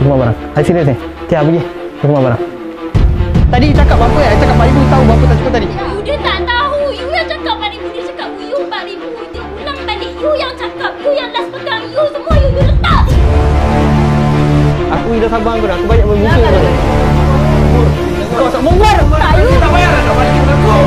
rumah barang. I serius ni. Tia pergi ke rumah barang. Tadi you cakap apa? I cakap 4,000 tahu berapa tak cukup tadi? You dia tak tahu. You yang cakap 4,000. Dia cakap you 4,000. Dia ulang balik. You yang cakap. You yang last pegang. You semua you letak. Aku dah sabar kau dah. Aku banyak berbuka kau. Kau tak munggar. Tak, you Tak payah nak balikin aku.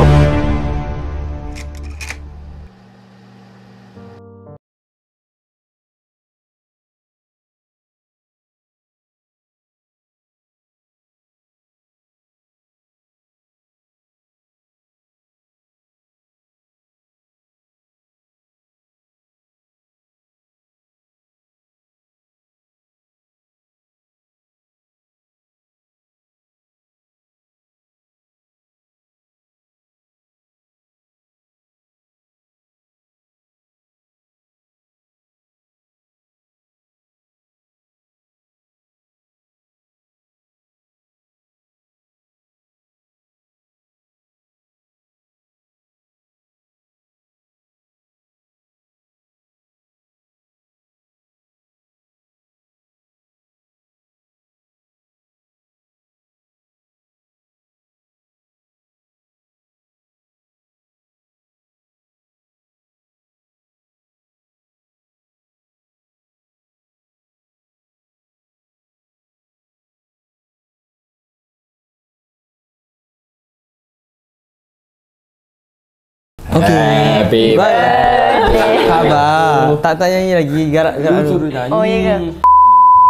Happy birthday. Sabar. Tak nyanyi lagi. Garak-garak dulu. Oh, iya ke?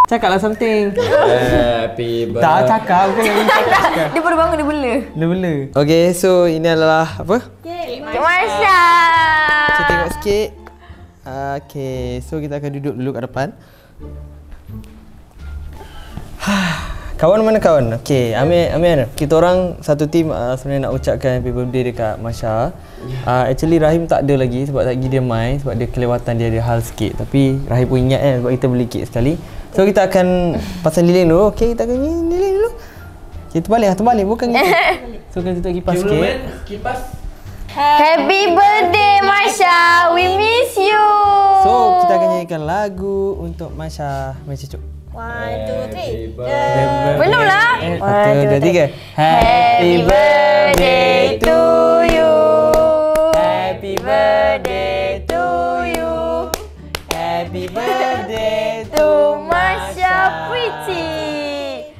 Cakaplah something. Happy birthday. Tak cakap. Bukan yang cakap. Dia baru bangun, dia bela. Dia bela. Okay, so ini adalah apa? Cik Marsha. Kita tengok sikit. Okay, so kita akan duduk dulu kat depan. Kawan mana kawan? Okay, Amir. Kita orang satu tim sebenarnya nak ucapkan happy birthday dekat Marsha. Actually Rahim tak ada lagi sebab tak pergi dia main sebab dia kelewatan, dia ada hal sikit. Tapi Rahim pun ingat kan sebab kita beli kek sekali. So kita akan pasang lilin dulu. Okay, kita akan lilin dulu. Kita terbalik bukan gitu. So kita kipas sikit. Kipas. Happy birthday Marsha. We miss you. So kita akan nyanyikan lagu untuk Marsha. Mari cucuk. 1, 2, 3. Belum Belum lah. 1, 2, 3. Happy birthday to you. Happy birthday to you. Happy birthday To Marsha Pretty.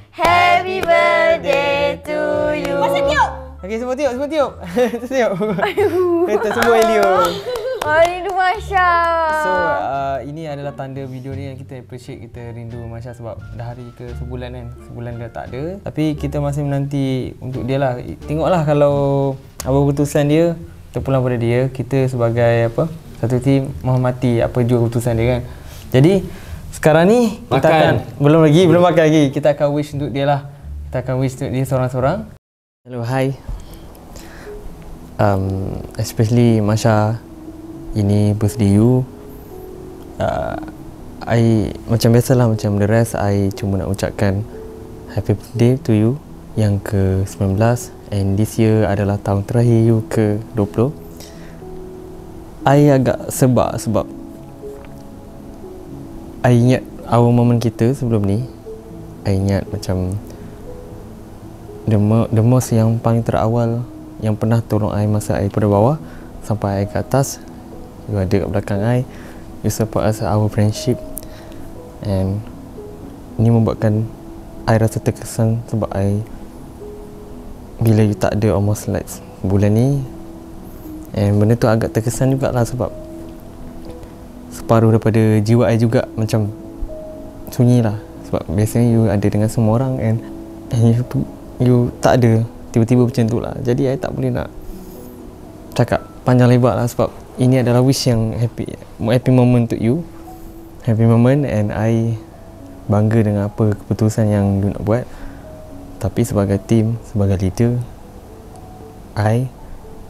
Happy birthday to you. Masa tiup. Okey, semua tiup. Tiup. Kita semua Elio. Rindu Marsha. So, ini adalah tanda video ni yang kita appreciate, kita rindu Marsha sebab dah hari ke sebulan kan. Sebulan dia tak ada. Tapi kita masih menanti untuk dia lah. Tengoklah kalau apa keputusan dia, terpulang pada dia. Kita sebagai satu tim menghormati apa juga keputusan dia kan. Jadi, sekarang ni kita akan belum makan lagi. Kita akan wish untuk dia lah. Kita akan wish untuk dia seorang-seorang. Hello, hi. Especially Marsha, ini birthday you. I macam biasalah, macam the rest, I cuma nak ucapkan happy birthday to you yang ke-19, and this year adalah tahun terakhir you ke-20. I agak sebab I ingat our moment kita sebelum ni. I ingat macam the most yang paling terawal yang pernah tolong I masa I pada bawah sampai I ke atas. You ada kat belakang I. You support us our friendship. And ini membuatkan I rasa terkesan sebab I bila you tak ada almost like bulan ni. And benda tu agak terkesan jugalah sebab separuh daripada jiwa I juga macam sunyi lah. Sebab biasanya you ada dengan semua orang, and you tak ada tiba-tiba macam tu lah. Jadi I tak boleh nak cakap panjang lebar lah sebab ini adalah wish yang happy moment untuk you. Happy moment, and I bangga dengan apa keputusan yang you nak buat. Tapi sebagai team, sebagai leader, I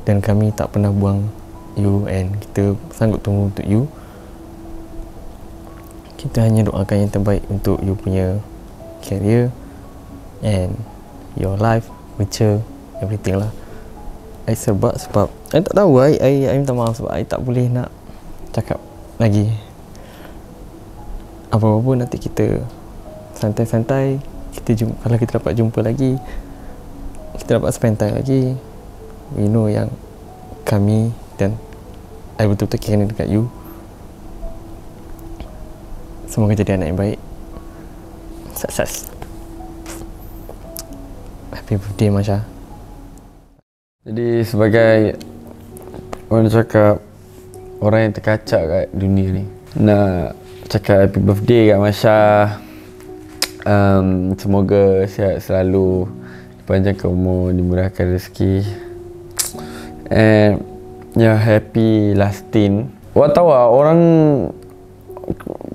dan kami tak pernah buang you, and kita sanggup tunggu untuk you. Kita hanya doakan yang terbaik untuk you punya career and your life, future, everything lah. I sebab I tak tahu, I minta maaf sebab I tak boleh nak cakap lagi apa-apa. Nanti kita santai-santai. Kalau kita dapat jumpa lagi, kita dapat spend time lagi, we know yang kami dan I betul-betul kena dekat you. Semoga jadi anak yang baik. Sukses. Happy birthday Masya. Jadi sebagai orang cakap, orang yang terkacak kat dunia ni, nak cakap happy birthday kat Masya. Semoga sihat selalu, dipanjangkan umur, dimurahkan rezeki, and happy lasting. Awak tahu lah, orang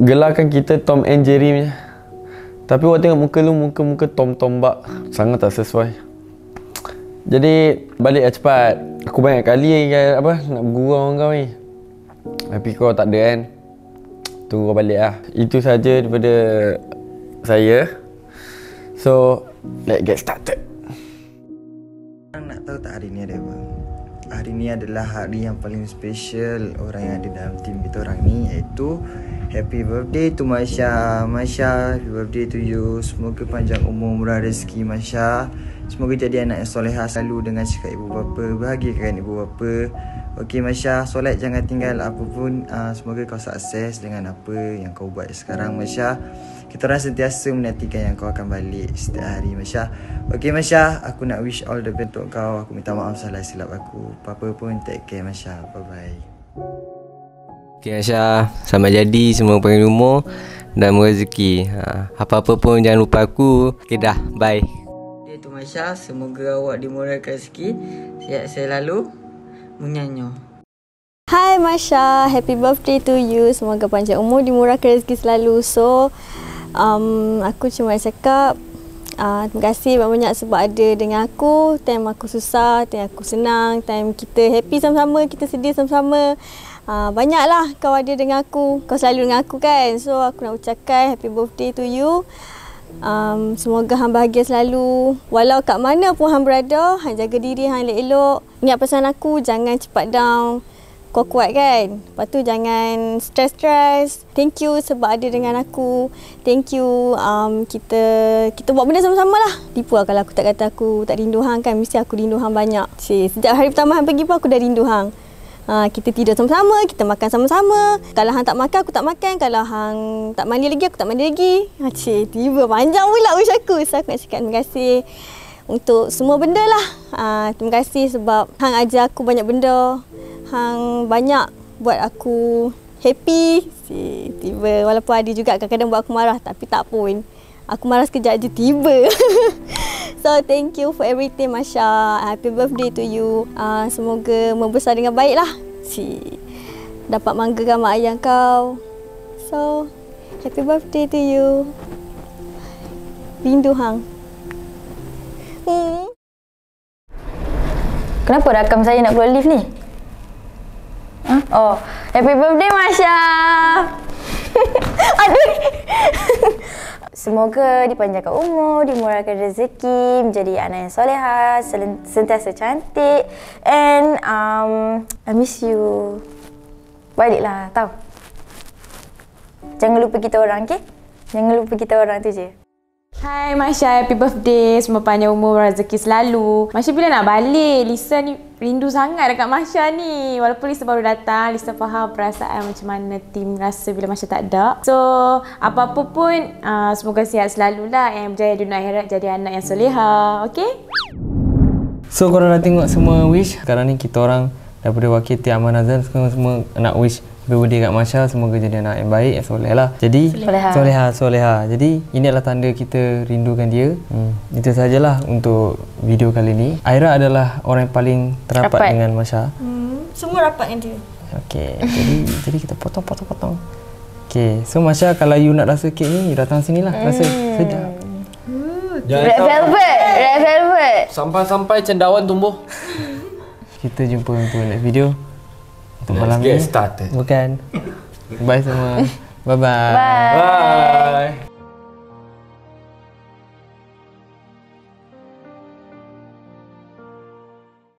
gelarkan kita Tom and Jerry punya, tapi awak tengok muka lu, muka Tom Tombak, sangat tak sesuai. Jadi balik lah cepat. Aku banyak kali nak bergurau dengan kau ni, tapi kau tak ada kan. Tunggu kau balik lah. Itu saja daripada saya. So let's get started. Nak tahu tak hari ni ada apa? Hari ni adalah hari yang paling special orang yang ada dalam tim kita orang ni, iaitu happy birthday to Masya. Masya, happy birthday to you. Semoga panjang umur, murah rezeki Masya. Semoga jadi anak yang solehah selalu dengan cakap ibu bapa, bahagiakan ibu bapa. Okey Masya, solat jangan tinggal apapun. Semoga kau sukses dengan apa yang kau buat sekarang Masya. Kita orang sentiasa menantikan yang kau akan balik setiap hari Masya. Okey Masya, aku nak wish all the best untuk kau. Aku minta maaf salah silap aku. Apa-apa pun take care Masya. Bye-bye. Okay Masya, selamat jadi, semua panjang umur dan rezeki. Apa-apa pun jangan lupa aku. Okay dah, bye. Itu Masya, semoga awak dimurahkan rezeki, sihat selalu, menyanyi. Hai Masya, happy birthday to you. Semoga panjang umur, dimurahkan rezeki selalu. So, aku cuma cakap terima kasih banyak-banyak sebab ada dengan aku. Time aku susah, time aku senang, time kita happy sama-sama, kita sedih sama-sama. Banyaklah kau ada dengan aku. Kau selalu dengan aku kan. So, aku nak ucapkan happy birthday to you. Semoga hang bahagia selalu. Walau kat mana pun hang berada, hang jaga diri hang elok-elok. Ingat pesan aku, jangan cepat down. Kuat-kuat kan. Lepas tu jangan stress-stress. Thank you sebab ada dengan aku. Thank you. Kita buat benda sama-sama lah. Tipu lah kalau aku tak kata aku tak rindu hang kan. Mesti aku rindu hang banyak. Sejak hari pertama hang pergi pun aku dah rindu hang. Kita tidur sama-sama, kita makan sama-sama. Kalau hang tak makan, aku tak makan. Kalau hang tak mandi lagi, aku tak mandi lagi. Tiba panjang pula wish aku. So aku nak cakap terima kasih untuk semua benda lah. Terima kasih sebab hang ajar aku banyak benda. Hang banyak buat aku happy. Tiba walaupun ada juga kadang-kadang buat aku marah, tapi tak pun. Aku marah sekejap je tiba. So thank you for everything Masya. Happy birthday to you. Semoga membesar dengan baik lah. Dapat manggakan mak ayah kau. So happy birthday to you. Rindu hang. Kenapa rakam saya nak keluar lift ni? Oh, happy birthday Masya. Aduh. Semoga dipanjangkan umur, dimurahkan rezeki, menjadi anak yang solehah, sentiasa cantik, and I miss you. Baliklah, tahu. Jangan lupa kita orang, okey? Jangan lupa kita orang tu je. Hai Masya, happy birthday. Semua panjang umur, rezeki selalu. Masya bila nak balik? Lisa ni rindu sangat dekat Masya ni. Walaupun Lisa baru datang, Lisa faham perasaan macam mana tim rasa bila Masya tak ada. So, apa-apa pun, semoga sihat selalulah. Yang berjaya dunia akhirat, jadi anak yang soleha. Okay? So, korang dah tengok semua wish. Sekarang ni kita orang daripada wakil Tia Aman Azan, semua nak wish birthday kat Masya. Semoga jadi anak yang baik, yang soleh lah. Jadi soleha. Jadi ini adalah tanda kita rindukan dia. Itu sajalah untuk video kali ni. Aira adalah orang yang paling terapat dengan Masya. Semua rapat dengan dia. Okey, jadi kita potong. Okey, so Masya, kalau you nak rasa kek ni, you datang sini lah. Rasa sedap. Red velvet. Sampai cendawan tumbuh. Kita jumpa untuk next video. Untuk malam Let's get ni. started. Bukan. Bye semua. Bye-bye. Bye. Bye.